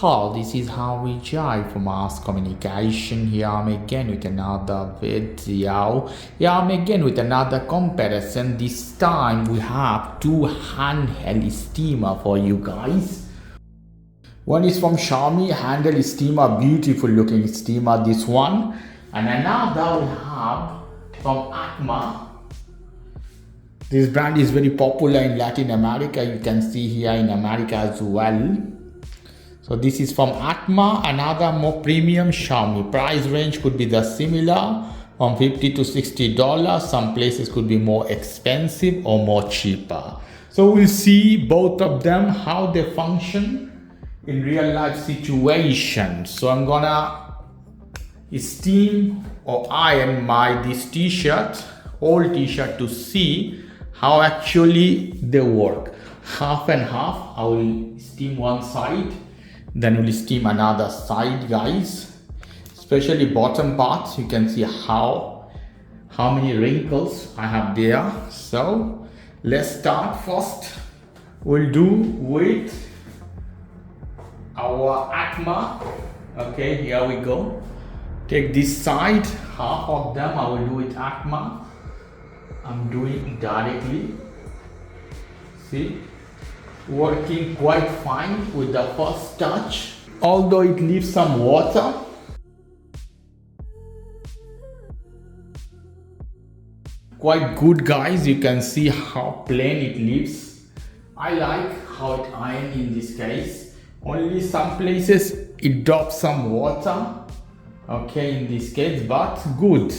Hello, this is Harvey Jai from Mass Communication. Here I'm again with another video. Here I'm again with another comparison. This time we have two handheld steamer for you guys. One is from Xiaomi Handheld steamer, beautiful looking steamer, this one. And another we have from Atma. This brand is very popular in Latin America. You can see here in America as well. So this is from Atma, another more premium Xiaomi. Price range could be the similar, from $50 to $60. Some places could be more expensive or more cheaper. So we'll see both of them, how they function in real life situations. So I'm gonna steam or iron this t-shirt, old t-shirt, to see how actually they work. Half and half. I will steam one side, then we'll steam another side, guys. Especially bottom part, you can see how many wrinkles I have there. So let's start. First we'll do with our Atma. Okay, here we go. Take this side, half of them I will do with Atma. I'm doing directly. See, working quite fine with the first touch, although it leaves some water. Quite good, guys. You can see how plain it leaves. I like how it ironed in this case. Only some places it drops some water, okay, in this case, but good.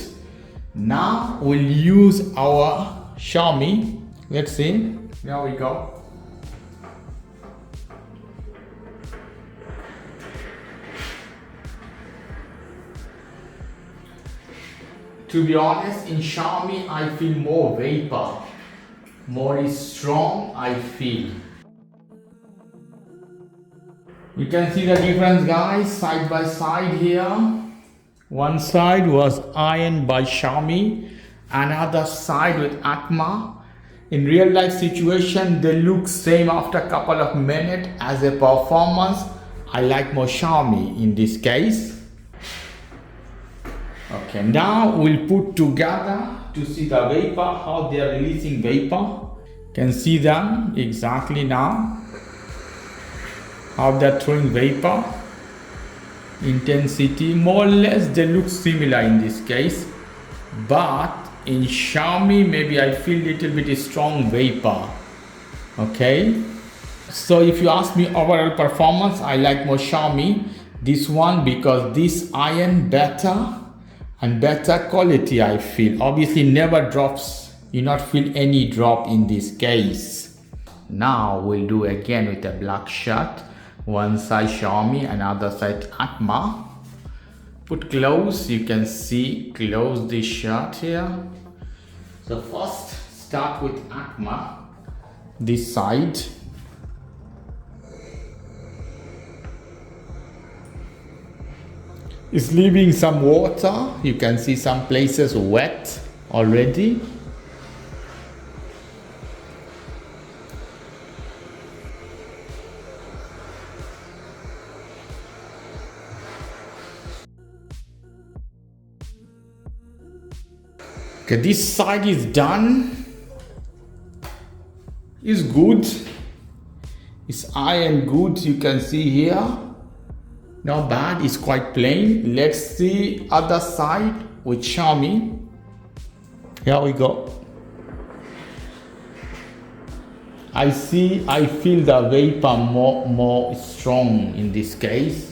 Now we'll use our Xiaomi. Let's see. There we go. To be honest, in Xiaomi I feel more vapor, more strong I feel. You can see the difference, guys, side by side here. One side was ironed by Xiaomi, another side with Atma. In real life situation, they look same after a couple of minutes. As a performance, I like more Xiaomi in this case. Okay, now we'll put together to see the vapor, how they are releasing vapor. Can see them exactly now, how they're throwing vapor. Intensity, more or less they look similar in this case, but in Xiaomi maybe I feel little bit strong vapor. Okay, so if you ask me overall performance, I like more Xiaomi this one, because this iron better and better quality I feel. Obviously never drops, you not feel any drop in this case. Now we'll do again with a black shirt. One side Xiaomi, another side Atma. Put close, you can see close this shirt here. So first start with Atma, this side. It's leaving some water. You can see some places wet already. Okay, this side is done. It's good. It's iron good. You can see here. Not bad. It's quite plain. Let's see other side with Xiaomi. Here we go. I feel the vapor more strong in this case.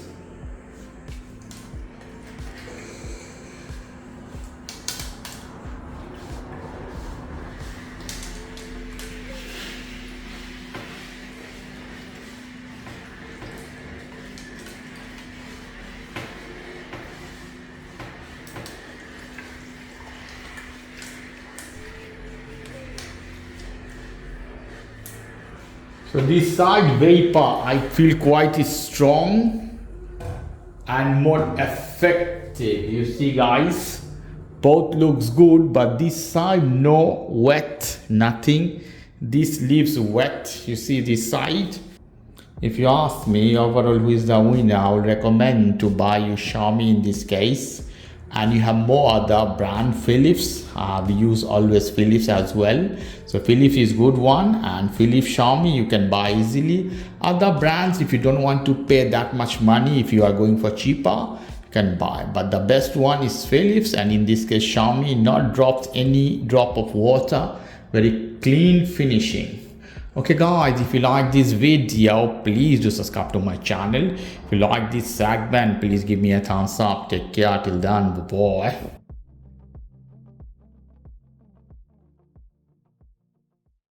So this side vapor I feel quite strong and more effective. You see, guys, both looks good, but this side no wet, nothing. This leaves wet. You see this side. If you ask me overall who is the winner, I would recommend to buy you Xiaomi in this case. And you have more other brand. Philips, we use always Philips as well, so Philips is good one, and Philips, Xiaomi you can buy easily. Other brands, if you don't want to pay that much money, if you are going for cheaper, you can buy, but the best one is Philips, and in this case Xiaomi, not dropped any drop of water, very clean finishing. Okay guys, if you like this video, please do subscribe to my channel. If you like this segment, please give me a thumbs up. Take care till then, bye bye.